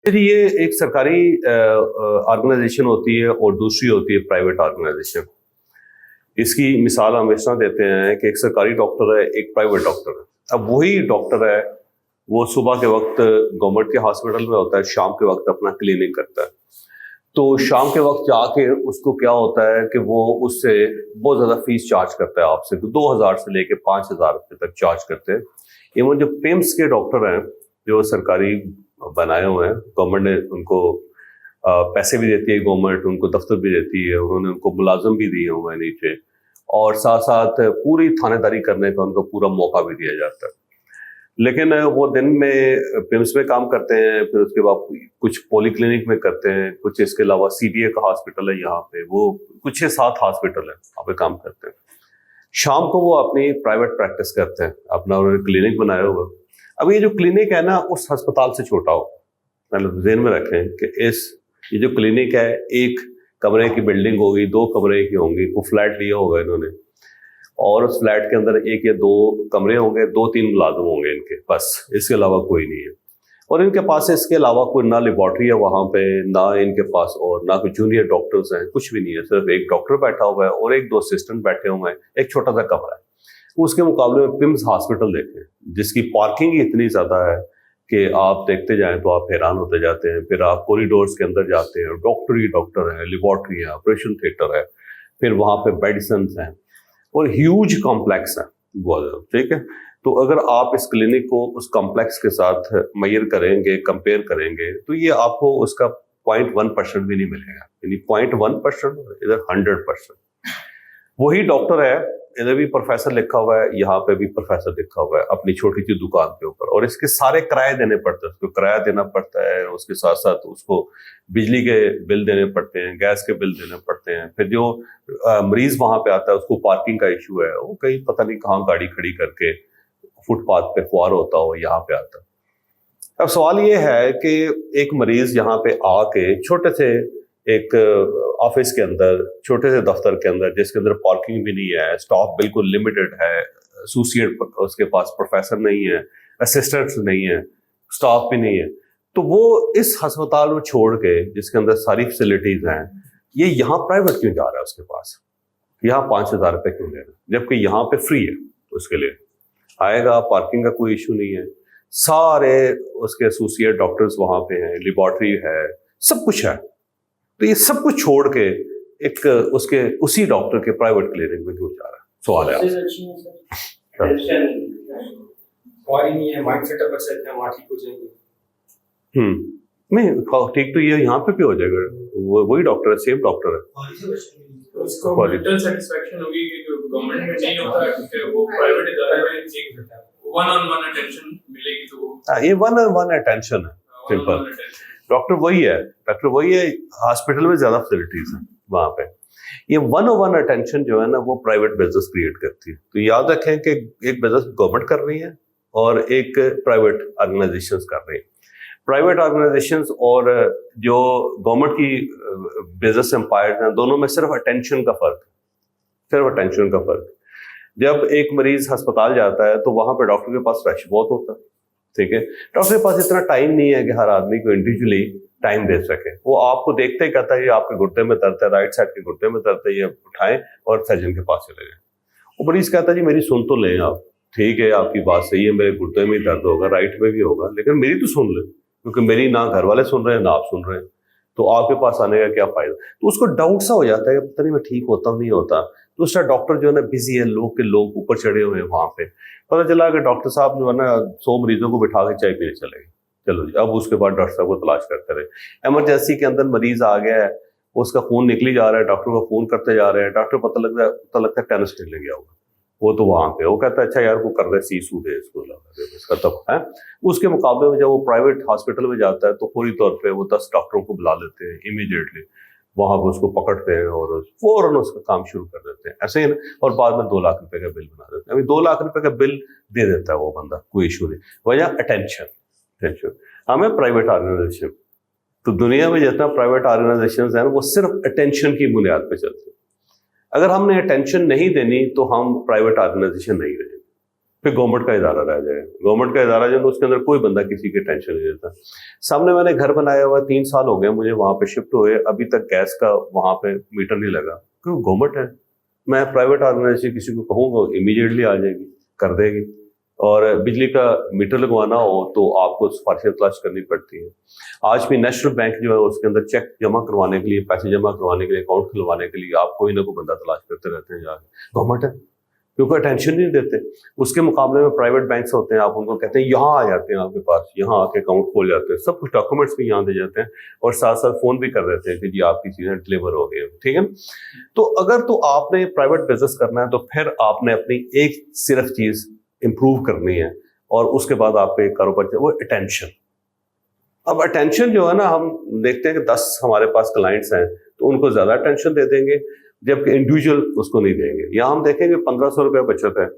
ये एक सरकारी ऑर्गेनाइजेशन होती है और दूसरी होती है प्राइवेट ऑर्गेनाइजेशन। इसकी मिसाल हम इस तरह देते हैं कि एक सरकारी डॉक्टर है, एक प्राइवेट डॉक्टर है। अब वही डॉक्टर है, वो सुबह के वक्त गवर्नमेंट के हॉस्पिटल में होता है, शाम के वक्त अपना क्लिनिक करता है। तो शाम के वक्त जाके उसको क्या होता है कि वो उससे बहुत ज़्यादा फीस चार्ज करता है आपसे, तो 2000 से लेके 5000 रुपये तक चार्ज करते हैं। इवन जो पिम्स के डॉक्टर हैं, जो सरकारी बनाए हुए हैं, गवर्नमेंट ने उनको पैसे भी देती है, गवर्नमेंट उनको दफ्तर भी देती है, उन्होंने उनको मुलाजम भी दिए हुए हैं नीचे, और साथ साथ पूरी थानेदारी करने का उनको पूरा मौका भी दिया जाता है। लेकिन वो दिन में पिम्स में काम करते हैं, फिर उसके बाद कुछ पॉली क्लिनिक में करते हैं, कुछ इसके अलावा सीडीए का हॉस्पिटल है यहाँ पे, वो कुछ 6-7 हॉस्पिटल है वहाँ पे काम करते हैं। शाम को वो अपनी प्राइवेट प्रैक्टिस करते हैं, अपना उन्होंने क्लिनिक बनाया हुआ। अब ये जो क्लिनिक है ना, उस अस्पताल से छोटा हो, मतलब ज़हन में रखें कि ये जो क्लिनिक है, एक कमरे की बिल्डिंग होगी, 2 कमरे की होंगी, वो फ्लैट लिया होगा इन्होंने, और उस फ्लैट के अंदर 1 या 2 कमरे होंगे, 2-3 मुलाजिम होंगे इनके, बस इसके अलावा कोई नहीं है। और इनके पास इसके अलावा कोई ना लेबॉर्ट्री है वहाँ पे, ना इनके पास और ना कोई जूनियर डॉक्टर्स हैं, कुछ भी नहीं है। सिर्फ एक डॉक्टर बैठा हुआ है और 1-2 असिस्टेंट बैठे हुए हैं, एक छोटा सा कमरा है। उसके मुकाबले में पिम्स हॉस्पिटल देखें, जिसकी पार्किंग ही इतनी ज़्यादा है कि आप देखते जाएं तो आप हैरान होते जाते हैं। फिर आप कॉरिडोर्स के अंदर जाते हैं, डॉक्टर ही डॉक्टर है, लेबॉर्ट्री है, ऑपरेशन थिएटर है, फिर वहाँ पे मेडिसिन्स हैं, और ह्यूज कॉम्प्लेक्स है बहुत ज़्यादा, ठीक है। तो अगर आप इस क्लिनिक को उस कॉम्प्लेक्स के साथ मेजर करेंगे, कंपेयर करेंगे, तो ये आपको उसका 0.1% भी नहीं मिलेगा, यानी 0.1%, इधर 100%। वही डॉक्टर है, इधर भी प्रोफेसर लिखा हुआ है, यहाँ पे भी प्रोफेसर लिखा हुआ है अपनी छोटी सी दुकान के ऊपर, और इसके सारे किराए देने पड़ते हैं, उसको किराया देना पड़ता है, उसके साथ साथ उसको बिजली के बिल देने पड़ते हैं, गैस के बिल देने पड़ते हैं। फिर जो मरीज वहां पे आता है, उसको पार्किंग का इशू है, वो कहीं पता नहीं कहाँ गाड़ी खड़ी करके फुटपाथ पे ख्वार होता हो, यहाँ पे आता है। अब सवाल ये है कि एक मरीज यहाँ पे आके छोटे से एक ऑफिस के अंदर, छोटे से दफ्तर के अंदर, जिसके अंदर पार्किंग भी नहीं है, स्टाफ बिल्कुल लिमिटेड है, एसोसिएट उसके पास प्रोफेसर नहीं है, असिस्टेंट्स नहीं है, स्टाफ भी नहीं है, तो वो इस अस्पताल को छोड़ के, जिसके अंदर सारी फैसिलिटीज हैं, ये यहाँ प्राइवेट क्यों जा रहा है? उसके पास यहाँ 5000 रुपये क्यों ले रहा है, जबकि यहाँ पे फ्री है? उसके लिए आएगा, पार्किंग का कोई इशू नहीं है, सारे उसके एसोसिएट डॉक्टर्स वहां पे हैं, लेबॉर्ट्री है, सब कुछ है। तो ये सब कुछ छोड़ के एक उसके उसी डॉक्टर के प्राइवेट क्लिनिक में क्यों जा रहा है? सवाल है नहीं, ठीक तो ये यहाँ पे भी हो जाएगा, वही डॉक्टर है, सेम डॉक्टर है, उसको मेंटल सेटिस्फैक्शन होगी कि जो गवर्नमेंट में नहीं होता है वो प्राइवेट इदारे में ठीक होता है, वन ऑन वन अटेंशन मिलेगी, तो ये वन ऑन वन अटेंशन है, सिंपल। डॉक्टर वही है, हॉस्पिटल में ज्यादा फैसिलिटीज हैं वहां पे। ये वन ऑन वन अटेंशन जो है ना, वो प्राइवेट बिजनेस क्रिएट करती है। तो याद रखें कि एक बिजनेस गवर्नमेंट कर रही है और एक प्राइवेट ऑर्गेनाइजेशंस कर रही है। प्राइवेट ऑर्गेनाइजेशंस और जो गवर्नमेंट की बिजनेस एम्पायर हैं, दोनों में सिर्फ अटेंशन का फर्क। जब एक मरीज अस्पताल जाता है तो वहां पे डॉक्टर के पास रश बहुत होता है, ठीक है। डॉक्टर के पास इतना टाइम नहीं है कि हर आदमी को इंडिविजुअली टाइम दे सके। वो आपको देखते ही कहता है ये आपके घुटने में दर्द है, राइट साइड के घुटने में दर्द है, ये उठाएं और सर्जन के पास चले जाएं। वो मरीज कहता है जी मेरी सुन तो लें आप, ठीक है आपकी बात सही है, मेरे घुटने में दर्द होगा, राइट में भी होगा, लेकिन मेरी तो सुन ले, क्योंकि मेरी ना घर वाले सुन रहे हैं ना आप सुन रहे हैं, तो आपके पास आने का क्या फायदा। तो उसको डाउट सा हो जाता है कि पता नहीं मैं ठीक होता हूँ नहीं होता। दूसरा डॉक्टर जो है ना बिजी है, लोग ऊपर चढ़े हुए हैं वहां पे। पता चला कि डॉक्टर साहब जो है ना 100 मरीजों को बिठा के चाय पीने चले गए, चलो जी। अब उसके बाद डॉक्टर साहब को तलाश करते रहे। इमरजेंसी के अंदर मरीज आ गया है, उसका खून निकली जा रहा है, डॉक्टर को फोन करते जा रहे हैं, डॉक्टर पता लगता है टेनिस खेलने गया होगा, वो तो वहां पे वो कहता है अच्छा यार वो कर रहे सीसू दे इसको इसका तब है। उसके मुकाबले में जब वो प्राइवेट हॉस्पिटल में जाता है तो फौरी तौर पे वो 10 डॉक्टरों को बुला लेते हैं इमीडिएटली, वहां पर उसको पकड़ते हैं और फौरन उसका काम शुरू कर देते हैं, ऐसे ही। और बाद में 2 लाख रुपए का बिल बना देते हैं। अभी 2 लाख रुपए का बिल दे देता है वो बंदा, कोई इशू नहीं। वजह अटेंशन। हमें प्राइवेट ऑर्गेनाइजेशन, तो दुनिया में जितना प्राइवेट ऑर्गेनाइजेशन है वो सिर्फ अटेंशन की बुनियाद पर चलते हैं। अगर हमने अटेंशन नहीं देनी तो हम प्राइवेट ऑर्गेनाइजेशन नहीं रहेंगे। फिर गवर्नमेंट का इदारा रह जाएगा। गवर्नमेंट का इदारा जो उसके अंदर कोई बंदा किसी की टेंशन नहीं लेता। सामने मैंने घर बनाया हुआ 3 साल हो गए मुझे वहां पे शिफ्ट हुए, अभी तक गैस का वहां पे मीटर नहीं लगा, क्योंकि गवर्नमेंट है। मैं प्राइवेट ऑर्गेनाइजेशन किसी को कहूँगा इमीडिएटली आ जाएगी, कर देगी। और बिजली का मीटर लगवाना हो तो आपको सिफारिशें तलाश करनी पड़ती है। आज भी नेशनल बैंक जो है उसके अंदर चेक जमा करवाने के लिए, पैसे जमा करवाने के लिए, अकाउंट खुलवाने के लिए आप कोई ना कोई बंदा तलाश करते रहते हैं जाके। गवर्नमेंट है, क्योंकि अटेंशन नहीं देते। उसके मुकाबले में प्राइवेट बैंक्स होते हैं, आप उनको कहते हैं यहाँ आ जाते हैं आपके पास, यहाँ आके अकाउंट खोल जाते हैं, सब कुछ डॉक्यूमेंट्स भी यहाँ दे जाते हैं और साथ साथ फोन भी कर देते हैं कि जी आपकी चीजें डिलीवर हो गई हैं, ठीक है। तो अगर तो आपने प्राइवेट बिजनेस करना है तो फिर आपने अपनी एक सिर्फ चीज इंप्रूव करनी है और उसके बाद आपके कारोबार वो अटेंशन। अब अटेंशन जो है ना, हम देखते हैं कि 10 हमारे पास क्लाइंट्स हैं तो उनको ज्यादा अटेंशन दे देंगे, जबकि इंडिविजुअल उसको नहीं देंगे। यहाँ हम देखेंगे 1500 रुपया बचत है,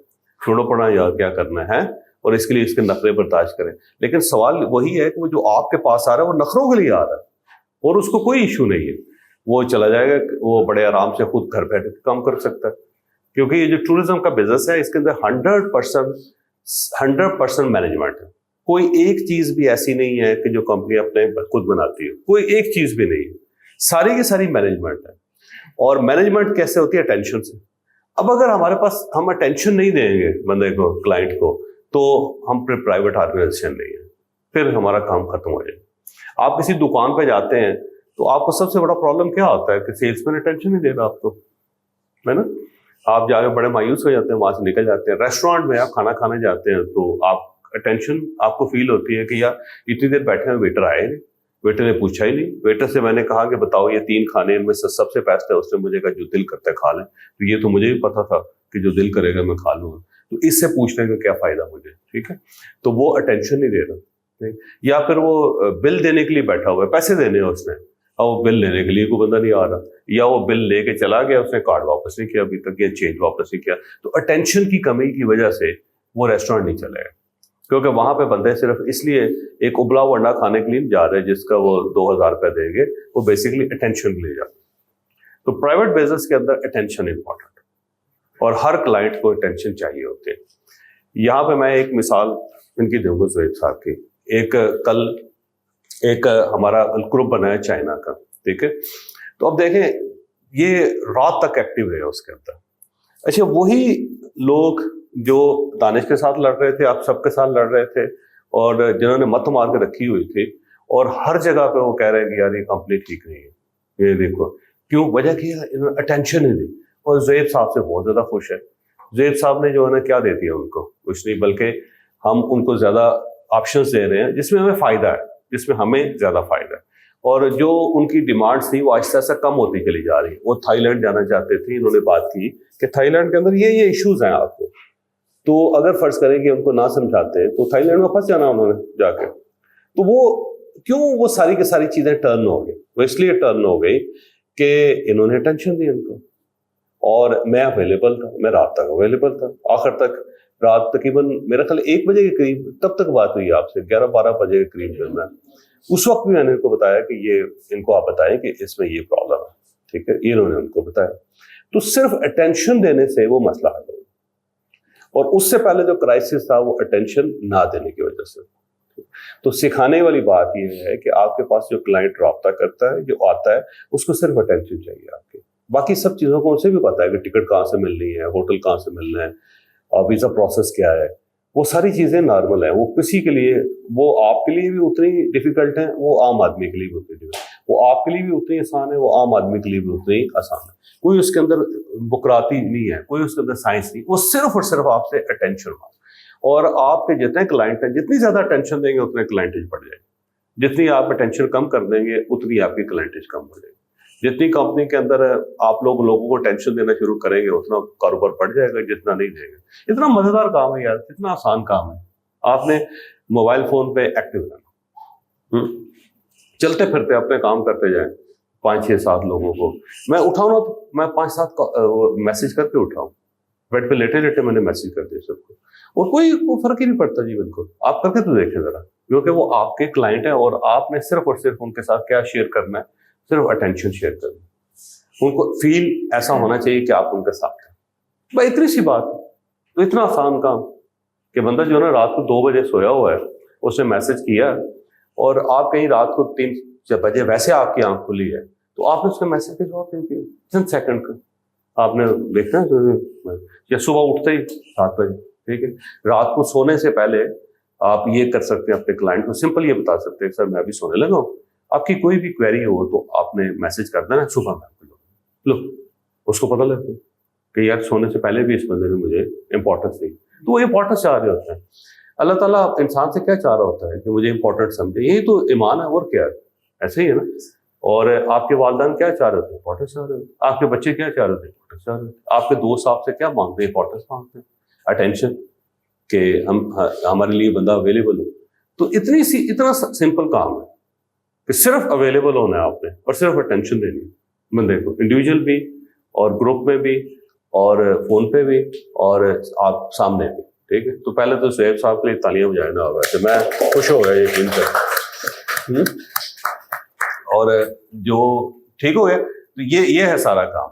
छोड़ो पड़ा यार क्या करना है, और इसके लिए इसके नखरे बर्दाश्त करें। लेकिन सवाल वही है कि वो जो आपके पास आ रहा है वो नखरों के लिए आ रहा है और उसको कोई इशू नहीं है, वो चला जाएगा, वो बड़े आराम से खुद घर बैठे काम कर सकता है। क्योंकि ये जो टूरिज्म का बिजनेस है इसके अंदर 100% मैनेजमेंट है। कोई एक चीज भी ऐसी नहीं है कि जो कंपनी अपने खुद बनाती है, कोई एक चीज भी नहीं है, सारी की सारी मैनेजमेंट है। और मैनेजमेंट कैसे होती है? अटेंशन से। अब अगर हमारे पास हम अटेंशन नहीं देंगे बंदे को, क्लाइंट को, तो हम फिर प्राइवेट ऑर्गेनाइजेशन नहीं है, फिर हमारा काम खत्म हो जाएगा। आप किसी दुकान पे जाते हैं तो आपको सबसे बड़ा प्रॉब्लम क्या होता है कि सेल्समैन अटेंशन नहीं दे रहा आपको, है ना। आप जाके बड़े मायूस हो जाते हैं, वहां से निकल जाते हैं। रेस्टोरेंट में आप खाना खाने जाते हैं तो आप अटेंशन आपको फील होती है कि यार इतनी देर बैठे हैं, वेटर आए नहीं, वेटर ने पूछा ही नहीं। वेटर से मैंने कहा कि बताओ ये 3 खाने में से सबसे बेस्ट है, उसने मुझे कहा जो दिल करता है खा लें। तो ये तो मुझे भी पता था कि जो दिल करेगा मैं खा लूंगा, तो इससे पूछने का क्या फायदा मुझे, ठीक है। तो वो अटेंशन नहीं दे रहा। या फिर वो बिल देने के लिए बैठा हुआ है, पैसे देने हैं उसने, और वो बिल लेने के लिए कोई बंदा नहीं आ रहा, या वो बिल लेके चला गया, उसने कार्ड वापस नहीं किया अभी तक, या चेंज वापस नहीं किया। तो अटेंशन की कमी की वजह से वो रेस्टोरेंट नहीं चलेगा, क्योंकि वहां पे बंदे सिर्फ इसलिए एक उबला हुआ अंडा खाने के लिए जा रहे हैं जिसका वो 2000 रुपया देंगे, वो बेसिकली अटेंशन के लिए जाते हैं। तो प्राइवेट बिजनेस के अंदर अटेंशन इंपॉर्टेंट, और हर क्लाइंट को अटेंशन चाहिए होती है। यहाँ पे मैं एक मिसाल इनकी दूंगा ज़ुहैब साहब की। कल एक हमारा ग्रुप बना है चाइना का, ठीक है। तो अब देखें ये रात तक एक्टिव रहे उसके अंदर। अच्छा, वही लोग जो दानिश के साथ लड़ रहे थे, आप सबके साथ लड़ रहे थे, और जिन्होंने मत मार के रखी हुई थी, और हर जगह पे वो कह रहे हैं कि यार ये कंपनी ठीक नहीं है, ये देखो क्यों, वजह क्या है, इन्होंने अटेंशन नहीं दी। और ज़ुहैब साहब से बहुत ज्यादा खुश है। ज़ुहैब साहब ने जो है ना क्या दे दिया उनको, कुछ नहीं, बल्कि हम उनको ज्यादा ऑप्शंस दे रहे हैं जिसमें हमें फायदा है, जिसमें हमें ज्यादा फायदा है। और जो उनकी डिमांड्स थी वो आहिस्ता आहिस्ता कम होती चली जा रही। वो थाईलैंड जाना चाहते थे, इन्होंने बात की कि थाईलैंड के अंदर ये इश्यूज हैं आपको, तो अगर फर्ज करें कि उनको ना समझाते तो थाईलैंड में फंस जाना उन्होंने जाके। तो वो क्यों, वो सारी की सारी चीजें टर्न हो गई, वो इसलिए टर्न हो गई कि इन्होंने टेंशन दी उनको, और मैं अवेलेबल था, मैं रात तक अवेलेबल था, आखिर तक रात तकरीबन मेरा ख्याल 1 बजे के करीब तब तक बात हुई आपसे, 11-12 बजे के करीब जो मैं उस वक्त भी मैंने इनको बताया कि ये इनको आप बताएं कि इसमें ये प्रॉब्लम है, ठीक है, इन्होंने उनको बताया। तो सिर्फ अटेंशन देने से वो मसला हल हो, और उससे पहले जो क्राइसिस था वो अटेंशन ना देने की वजह से। तो सिखाने वाली बात ये है कि आपके पास जो क्लाइंट रब्ता करता है, जो आता है, उसको सिर्फ अटेंशन चाहिए आपके, बाकी सब चीज़ों को उसे भी पता है कि टिकट कहाँ से मिलनी है, होटल कहाँ से मिलना है, और वीज़ा प्रोसेस क्या है, वो सारी चीज़ें नॉर्मल है। वो किसी के लिए, वो आपके लिए भी उतनी डिफिकल्ट है, वो आम आदमी के लिए भी उतनी डिफिकल्ट, वो आपके लिए भी उतनी आसान है, वो आम आदमी के लिए भी उतनी आसान है। कोई उसके अंदर बुकराती नहीं है, कोई उसके अंदर साइंस नहीं, वो सिर्फ और सिर्फ आपसे अटेंशन मांग। और आपके जितने क्लाइंट हैं, जितनी ज्यादा अटेंशन देंगे उतने क्लाइंटेज बढ़ जाएगी, जितनी आप अटेंशन कम कर देंगे उतनी आपकी क्लाइंटेज कम हो जाएगी। जितनी कंपनी के अंदर आप लोगों को टेंशन देना शुरू करेंगे उतना कारोबार बढ़ जाएगा, जितना नहीं देंगे। इतना मजेदार काम है यार, इतना आसान काम है, आपने मोबाइल फोन पे एक्टिव रहना, चलते फिरते अपने काम करते जाएं। 5-6-7 लोगों को मैं उठाऊँ ना, तो मैं 5-7 मैसेज करके उठाऊँ, बेड पे लेटे लेटे मैंने मैसेज कर दिया सबको, और कोई फर्क ही नहीं पड़ता जी। बिल्कुल आप करके तो देखें जरा, क्योंकि वो आपके क्लाइंट है, और आपने सिर्फ और सिर्फ उनके साथ क्या शेयर करना है, सिर्फ अटेंशन शेयर करना। उनको फील ऐसा होना चाहिए कि आप उनके साथ हैं, भाई इतनी सी बात है, तो इतना आसान काम। کہ بندہ جو ہے نا رات کو 2 بجے سویا ہوا ہے، اس نے میسج کیا اور آپ کہیں رات کو 3 بجے ویسے آپ کی آنکھ کھلی ہے تو آپ نے اس کے میسج کا جواب نہیں دیا، چند سیکنڈ کا آپ نے دیکھنا ہے، یا صبح اٹھتے ہی 7 بجے، ٹھیک ہے. رات کو سونے سے پہلے آپ یہ کر سکتے ہیں، اپنے کلائنٹ کو سمپل یہ بتا سکتے ہیں سر میں ابھی سونے لگا ہوں، آپ کی کوئی بھی کویری ہو تو آپ نے میسج کر دینا صبح میں لو، اس کو پتہ لگتا ہے کہ یار سونے سے پہلے بھی اس بندے نے مجھے امپورٹنس دی، تو وہ امپورٹنس چاہ رہے ہوتے ہیں. اللہ تعالیٰ انسان سے کیا چاہ رہا ہوتا ہے کہ مجھے امپورٹنٹ سمجھے، یہی تو ایمان ہے اور کیا ہے، ایسے ہی ہے نا. اور آپ کے والدین کیا چاہ رہے ہوتے ہیں، امپورٹنس چاہ رہے ہوتے ہیں. آپ کے بچے کیا چاہ رہے ہوتے ہیں، امپورٹنس چاہ رہے ہوتے ہیں. آپ کے دوست آپ سے کیا مانگتے ہیں، امپورٹنس مانگتے ہیں، اٹینشن، کہ ہمارے لیے بندہ اویلیبل ہو. تو اتنا سمپل کام ہے کہ صرف اویلیبل ہونا ہے آپ نے اور صرف اٹینشن دینی ہے بندے کو، انڈیویجول بھی اور گروپ میں بھی اور فون پہ بھی اور آپ سامنے بھی، ٹھیک ہے. تو پہلے تو سہیب صاحب کے لیے تالیاں بجائے نہ ہوا ہے، میں خوش ہو گیا یقین کر. اور جو ٹھیک ہو گیا تو یہ ہے سارا کام.